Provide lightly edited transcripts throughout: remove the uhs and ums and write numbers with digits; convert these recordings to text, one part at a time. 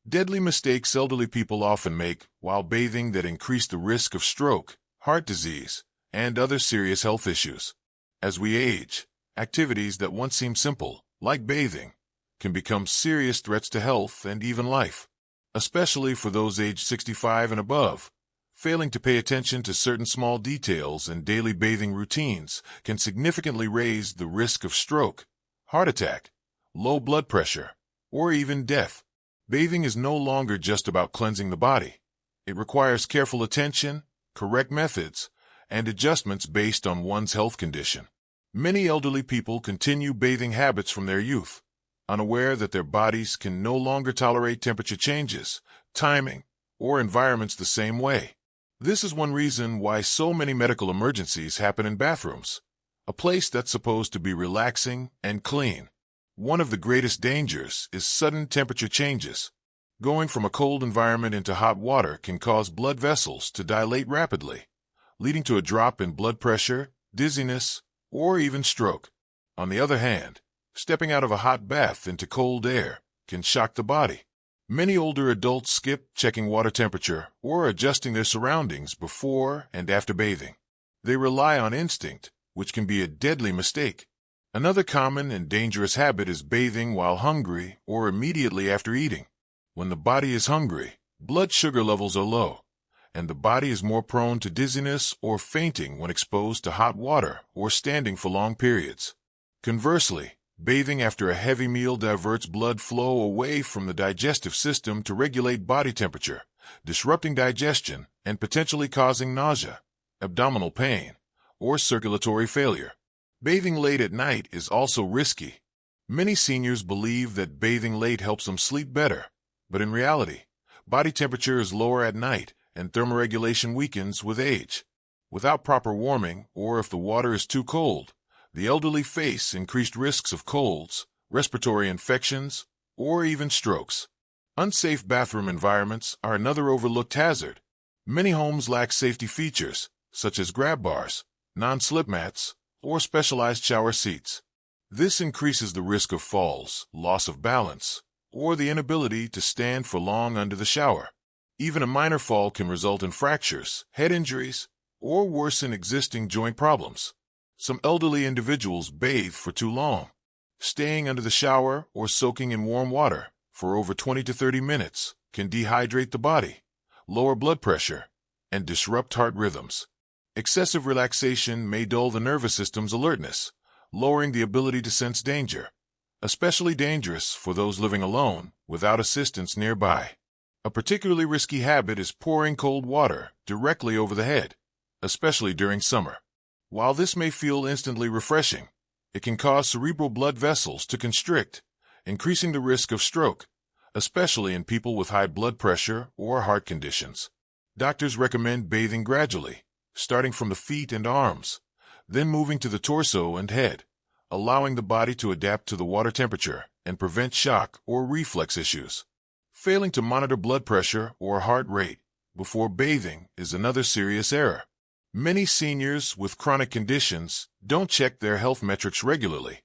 Deadly mistakes elderly people often make while bathing that increase the risk of stroke, heart disease, and other serious health issues. As we age, activities that once seemed simple, like bathing, can become serious threats to health and even life, especially for those aged 65 and above. Failing to pay attention to certain small details in daily bathing routines can significantly raise the risk of stroke, heart attack, low blood pressure, or even death. Bathing is no longer just about cleansing the body. It requires careful attention, correct methods, and adjustments based on one's health condition. Many elderly people continue bathing habits from their youth, unaware that their bodies can no longer tolerate temperature changes, timing, or environments the same way. This is one reason why so many medical emergencies happen in bathrooms, a place that's supposed to be relaxing and clean. One of the greatest dangers is sudden temperature changes. Going from a cold environment into hot water can cause blood vessels to dilate rapidly, leading to a drop in blood pressure, dizziness, or even stroke. On the other hand, stepping out of a hot bath into cold air can shock the body. Many older adults skip checking water temperature or adjusting their surroundings before and after bathing. They rely on instinct, which can be a deadly mistake. Another common and dangerous habit is bathing while hungry or immediately after eating. When the body is hungry, blood sugar levels are low, and the body is more prone to dizziness or fainting when exposed to hot water or standing for long periods. Conversely, bathing after a heavy meal diverts blood flow away from the digestive system to regulate body temperature, disrupting digestion and potentially causing nausea, abdominal pain, or circulatory failure. Bathing late at night is also risky. Many seniors believe that bathing late helps them sleep better, but in reality, body temperature is lower at night and thermoregulation weakens with age. Without proper warming, or if the water is too cold, the elderly face increased risks of colds, respiratory infections, or even strokes. Unsafe bathroom environments are another overlooked hazard. Many homes lack safety features, such as grab bars, non-slip mats, or specialized shower seats. This increases the risk of falls, loss of balance, or the inability to stand for long under the shower. Even a minor fall can result in fractures, head injuries, or worsen existing joint problems. Some elderly individuals bathe for too long. Staying under the shower or soaking in warm water for over 20 to 30 minutes can dehydrate the body, lower blood pressure, and disrupt heart rhythms. Excessive relaxation may dull the nervous system's alertness, lowering the ability to sense danger, especially dangerous for those living alone without assistance nearby. A particularly risky habit is pouring cold water directly over the head, especially during summer. While this may feel instantly refreshing, it can cause cerebral blood vessels to constrict, increasing the risk of stroke, especially in people with high blood pressure or heart conditions. Doctors recommend bathing gradually, starting from the feet and arms, then moving to the torso and head, allowing the body to adapt to the water temperature and prevent shock or reflex issues. Failing to monitor blood pressure or heart rate before bathing is another serious error. Many seniors with chronic conditions don't check their health metrics regularly.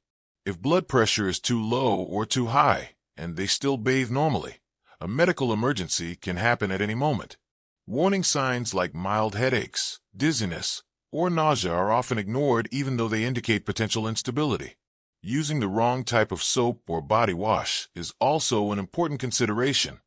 If blood pressure is too low or too high and they still bathe normally, a medical emergency can happen at any moment. Warning signs like mild headaches, dizziness, or nausea are often ignored even though they indicate potential instability. Using the wrong type of soap or body wash is also an important consideration.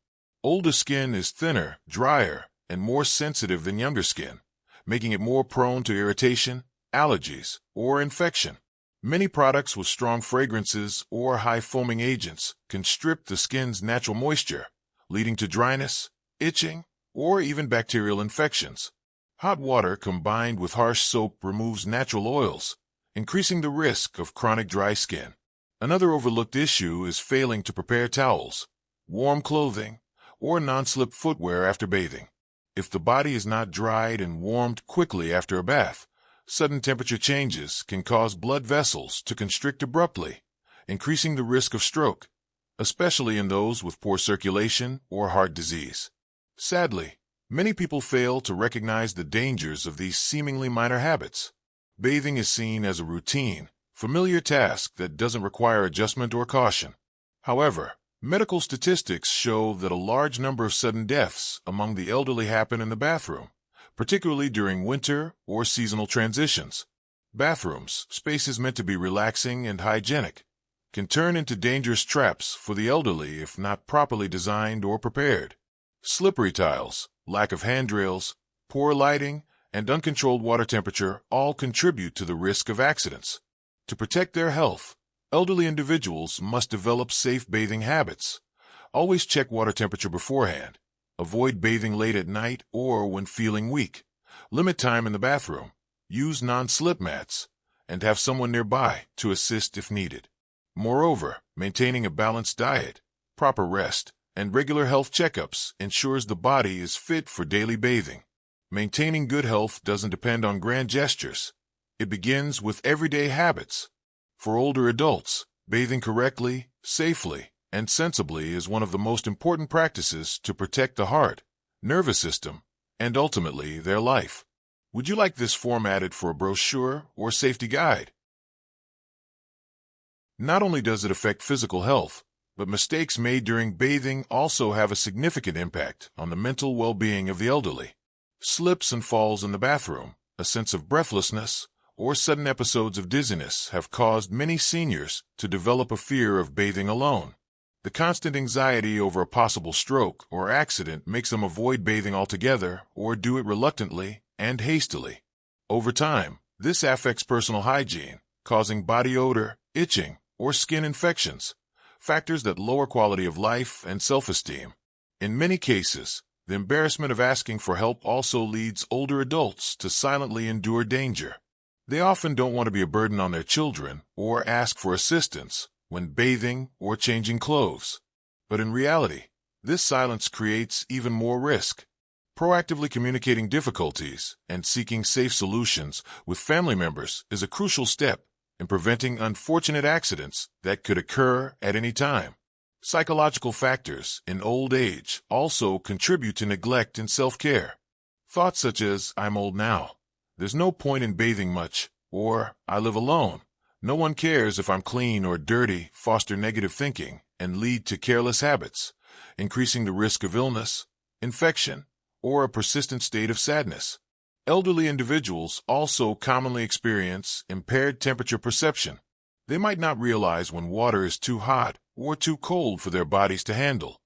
Older skin is thinner, drier, and more sensitive than younger skin, making it more prone to irritation, allergies, or infection. Many products with strong fragrances or high foaming agents can strip the skin's natural moisture, leading to dryness, itching, or even bacterial infections. Hot water combined with harsh soap removes natural oils, increasing the risk of chronic dry skin. Another overlooked issue is failing to prepare towels, warm clothing, or non-slip footwear after bathing. If the body is not dried and warmed quickly after a bath, sudden temperature changes can cause blood vessels to constrict abruptly, increasing the risk of stroke, especially in those with poor circulation or heart disease. Sadly, many people fail to recognize the dangers of these seemingly minor habits. Bathing is seen as a routine, familiar task that doesn't require adjustment or caution. However, Medical statistics show that a large number of sudden deaths among the elderly happen in the bathroom, particularly during winter or seasonal transitions. Bathrooms, spaces meant to be relaxing and hygienic, can turn into dangerous traps for the elderly if not properly designed or prepared. Slippery tiles, lack of handrails, poor lighting, and uncontrolled water temperature all contribute to the risk of accidents. To protect their health, elderly individuals must develop safe bathing habits. Always check water temperature beforehand. Avoid bathing late at night or when feeling weak. Limit time in the bathroom. Use non-slip mats, and have someone nearby to assist if needed. Moreover, maintaining a balanced diet, proper rest, and regular health checkups ensures the body is fit for daily bathing. Maintaining good health doesn't depend on grand gestures. It begins with everyday habits. For older adults, bathing correctly, safely, and sensibly is one of the most important practices to protect the heart, nervous system, and ultimately their life. Would you like this formatted for a brochure or safety guide? Not only does it affect physical health, but mistakes made during bathing also have a significant impact on the mental well-being of the elderly. Slips and falls in the bathroom, a sense of breathlessness, or sudden episodes of dizziness have caused many seniors to develop a fear of bathing alone. The constant anxiety over a possible stroke or accident makes them avoid bathing altogether or do it reluctantly and hastily. Over time, this affects personal hygiene, causing body odor, itching, or skin infections, factors that lower quality of life and self-esteem. In many cases, the embarrassment of asking for help also leads older adults to silently endure danger. They often don't want to be a burden on their children or ask for assistance when bathing or changing clothes. But in reality, this silence creates even more risk. Proactively communicating difficulties and seeking safe solutions with family members is a crucial step in preventing unfortunate accidents that could occur at any time. Psychological factors in old age also contribute to neglect and self-care. Thoughts such as, "I'm old now," "There's no point in bathing much," or "I live alone, no one cares if I'm clean or dirty," foster negative thinking and lead to careless habits, increasing the risk of illness, infection, or a persistent state of sadness. Elderly individuals also commonly experience impaired temperature perception. They might not realize when water is too hot or too cold for their bodies to handle.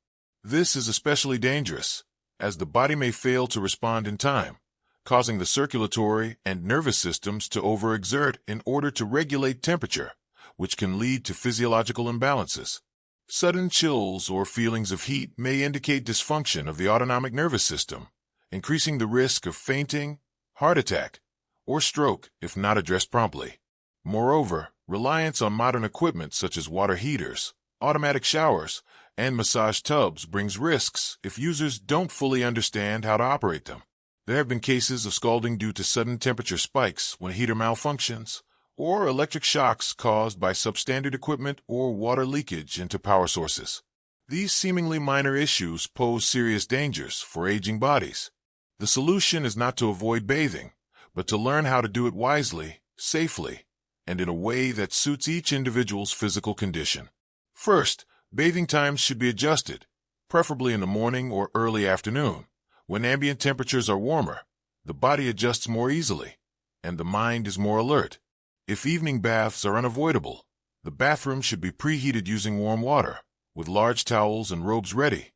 This is especially dangerous, as the body may fail to respond in time, causing the circulatory and nervous systems to overexert in order to regulate temperature, which can lead to physiological imbalances. Sudden chills or feelings of heat may indicate dysfunction of the autonomic nervous system, increasing the risk of fainting, heart attack, or stroke if not addressed promptly. Moreover, reliance on modern equipment such as water heaters, automatic showers, and massage tubs brings risks if users don't fully understand how to operate them. There have been cases of scalding due to sudden temperature spikes when a heater malfunctions, or electric shocks caused by substandard equipment or water leakage into power sources. These seemingly minor issues pose serious dangers for aging bodies. The solution is not to avoid bathing, but to learn how to do it wisely, safely, and in a way that suits each individual's physical condition. First, bathing times should be adjusted, preferably in the morning or early afternoon. When ambient temperatures are warmer, the body adjusts more easily, and the mind is more alert. If evening baths are unavoidable, the bathroom should be preheated using warm water, with large towels and robes ready,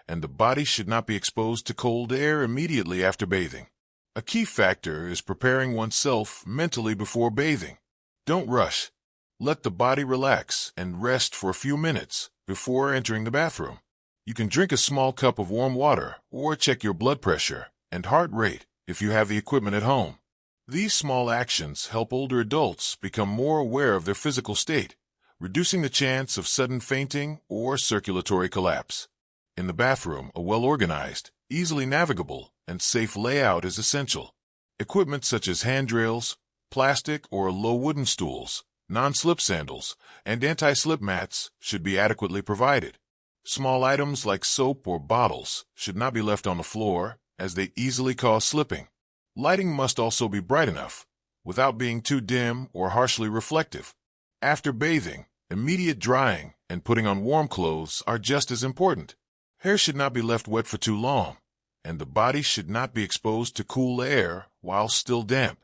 and the body should not be exposed to cold air immediately after bathing. A key factor is preparing oneself mentally before bathing. Don't rush. Let the body relax and rest for a few minutes before entering the bathroom. You can drink a small cup of warm water or check your blood pressure and heart rate if you have the equipment at home. These small actions help older adults become more aware of their physical state, reducing the chance of sudden fainting or circulatory collapse. In the bathroom, a well-organized, easily navigable, and safe layout is essential. Equipment such as handrails, plastic or low wooden stools, non-slip sandals, and anti-slip mats should be adequately provided. Small items like soap or bottles should not be left on the floor, as they easily cause slipping. Lighting must also be bright enough, without being too dim or harshly reflective. After bathing, immediate drying and putting on warm clothes are just as important. Hair should not be left wet for too long, and the body should not be exposed to cool air while still damp.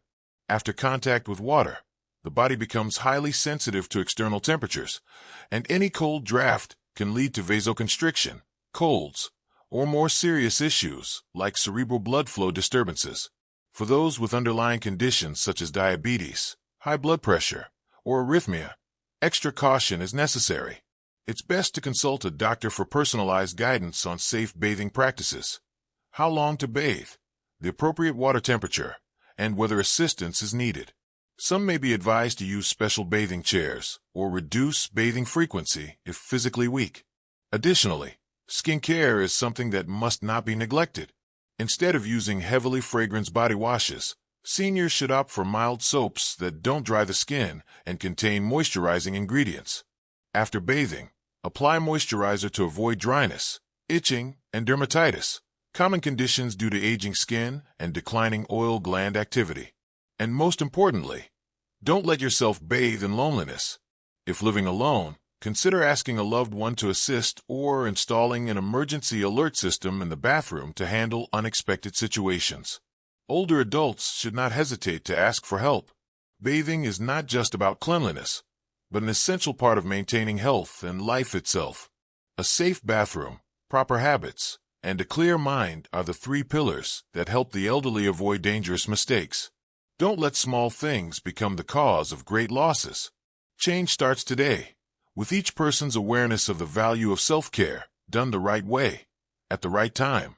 After contact with water, the body becomes highly sensitive to external temperatures, and any cold draft can lead to vasoconstriction, colds, or more serious issues like cerebral blood flow disturbances. For those with underlying conditions such as diabetes, high blood pressure, or arrhythmia, extra caution is necessary. It's best to consult a doctor for personalized guidance on safe bathing practices. How long to bathe, the appropriate water temperature, and whether assistance is needed. Some may be advised to use special bathing chairs or reduce bathing frequency if physically weak. Additionally, skincare is something that must not be neglected. Instead of using heavily fragranced body washes, seniors should opt for mild soaps that don't dry the skin and contain moisturizing ingredients. After bathing, apply moisturizer to avoid dryness, itching, and dermatitis, common conditions due to aging skin and declining oil gland activity. And most importantly, don't let yourself bathe in loneliness. If living alone, consider asking a loved one to assist or installing an emergency alert system in the bathroom to handle unexpected situations. Older adults should not hesitate to ask for help. Bathing is not just about cleanliness, but an essential part of maintaining health and life itself. A safe bathroom, proper habits, and a clear mind are the three pillars that help the elderly avoid dangerous mistakes. Don't let small things become the cause of great losses. Change starts today, with each person's awareness of the value of self-care, done the right way, at the right time.